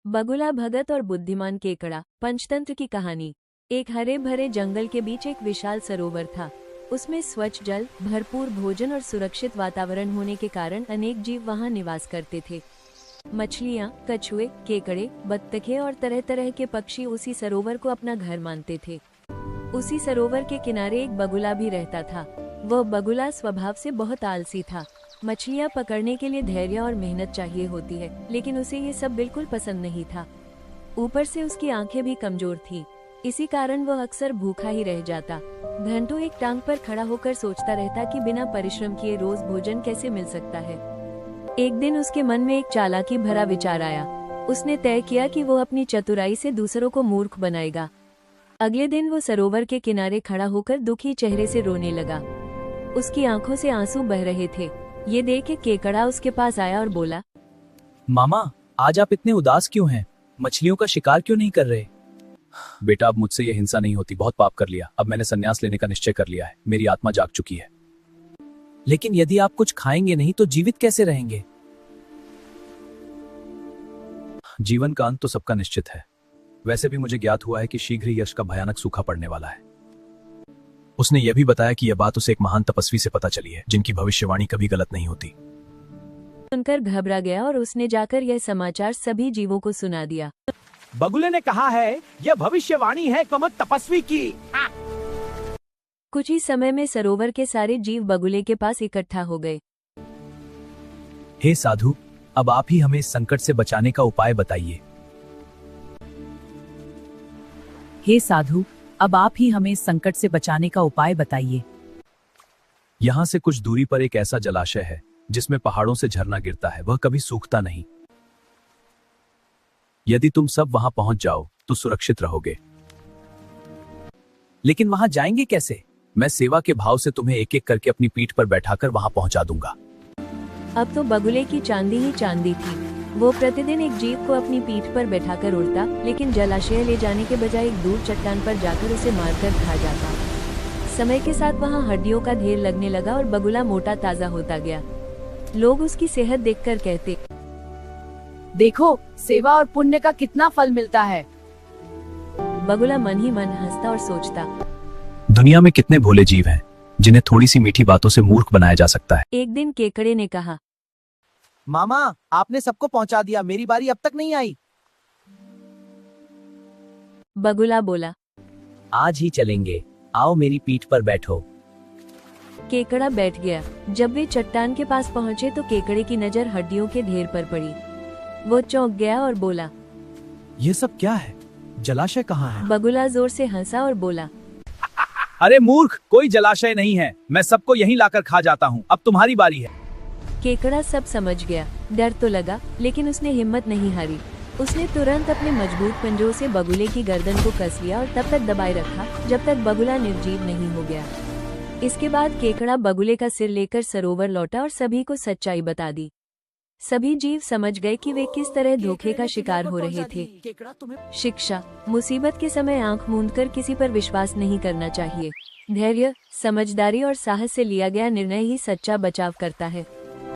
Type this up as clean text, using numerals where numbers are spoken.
बगुला भगत और बुद्धिमान केकड़ा पंचतंत्र की कहानी। एक हरे भरे जंगल के बीच एक विशाल सरोवर था। उसमें स्वच्छ जल, भरपूर भोजन और सुरक्षित वातावरण होने के कारण अनेक जीव वहां निवास करते थे। मछलियां, कछुए, केकड़े, बत्तखें और तरह तरह के पक्षी उसी सरोवर को अपना घर मानते थे। उसी सरोवर के किनारे एक बगुला भी रहता था। वह बगुला स्वभाव से बहुत आलसी था। मछलियां पकड़ने के लिए धैर्य और मेहनत चाहिए होती है, लेकिन उसे ये सब बिल्कुल पसंद नहीं था। ऊपर से उसकी आंखें भी कमजोर थीं। इसी कारण वह अक्सर भूखा ही रह जाता। घंटों एक टांग पर खड़ा होकर सोचता रहता कि बिना परिश्रम किए रोज भोजन कैसे मिल सकता है। एक दिन उसके मन में एक चालाकी भरा विचार आया। उसने तय किया कि वो अपनी चतुराई से दूसरों को मूर्ख बनाएगा। अगले दिन वो सरोवर के किनारे खड़ा होकर दुखी चेहरे से रोने लगा। उसकी आंखों से आंसू बह रहे थे। ये देख के केकड़ा उसके पास आया और बोला, मामा, आज आप इतने उदास क्यों हैं? मछलियों का शिकार क्यों नहीं कर रहे? बेटा, अब मुझसे ये हिंसा नहीं होती। बहुत पाप कर लिया। अब मैंने संन्यास लेने का निश्चय कर लिया है। मेरी आत्मा जाग चुकी है। लेकिन यदि आप कुछ खाएंगे नहीं तो जीवित कैसे रहेंगे? जीवन का अंत तो सबका निश्चित है। वैसे भी मुझे ज्ञात हुआ है कि शीघ्र ही यश का भयानक सूखा पड़ने वाला है। उसने यह भी बताया कि यह बात उसे एक महान तपस्वी से पता चली है, जिनकी भविष्यवाणी कभी गलत नहीं होती। सुनकर घबरा गया और उसने जाकर यह समाचार सभी जीवों को सुना दिया। बगुले ने कहा है, यह भविष्यवाणी है कमत तपस्वी की। कुछ ही समय में सरोवर के सारे जीव बगुले के पास इकट्ठा हो गए। हे साधु, अब आप ही हमें इस संकट से बचाने का उपाय बताइए। हे साधु, अब आप ही हमें इस संकट से बचाने का उपाय बताइए। यहाँ से कुछ दूरी पर एक ऐसा जलाशय है जिसमें पहाड़ों से झरना गिरता है। वह कभी सूखता नहीं। यदि तुम सब वहां पहुंच जाओ तो सुरक्षित रहोगे। लेकिन वहां जाएंगे कैसे? मैं सेवा के भाव से तुम्हें एक एक करके अपनी पीठ पर बैठाकर वहां पहुंचा दूंगा। अब तो बगुले की चांदी ही चांदी थी। वो प्रतिदिन एक जीव को अपनी पीठ पर बैठाकर उड़ता, लेकिन जलाशय ले जाने के बजाय एक दूर चट्टान पर जाकर उसे मारकर खा जाता। समय के साथ वहां हड्डियों का ढेर लगने लगा और बगुला मोटा ताजा होता गया। लोग उसकी सेहत देखकर कहते, देखो, सेवा और पुण्य का कितना फल मिलता है। बगुला मन ही मन हंसता और सोचता, दुनिया में कितने भोले जीव हैं जिन्हें थोड़ी सी मीठी बातों से मूर्ख बनाया जा सकता है। एक दिन केकड़े ने कहा, मामा, आपने सबको पहुंचा दिया, मेरी बारी अब तक नहीं आई। बगुला बोला, आज ही चलेंगे। आओ मेरी पीठ पर बैठो। केकड़ा बैठ गया। जब वे चट्टान के पास पहुंचे तो केकड़े की नजर हड्डियों के ढेर पर पड़ी। वो चौंक गया और बोला, ये सब क्या है? जलाशय कहाँ है? बगुला जोर से हंसा और बोला, अरे मूर्ख, कोई जलाशय नहीं है। मैं सबको यहीं लाकर खा जाता हूँ। अब तुम्हारी बारी है। केकड़ा सब समझ गया। डर तो लगा, लेकिन उसने हिम्मत नहीं हारी। उसने तुरंत अपने मजबूत पंजों से बगुले की गर्दन को कस लिया और तब तक दबाए रखा जब तक बगुला निर्जीव नहीं हो गया। इसके बाद केकड़ा बगुले का सिर लेकर सरोवर लौटा और सभी को सच्चाई बता दी। सभी जीव समझ गए कि वे किस तरह धोखे का शिकार हो रहे थे। शिक्षा: मुसीबत के समय आंख मूंदकर किसी पर विश्वास नहीं करना चाहिए। धैर्य, समझदारी और साहस से लिया गया निर्णय ही सच्चा बचाव करता है।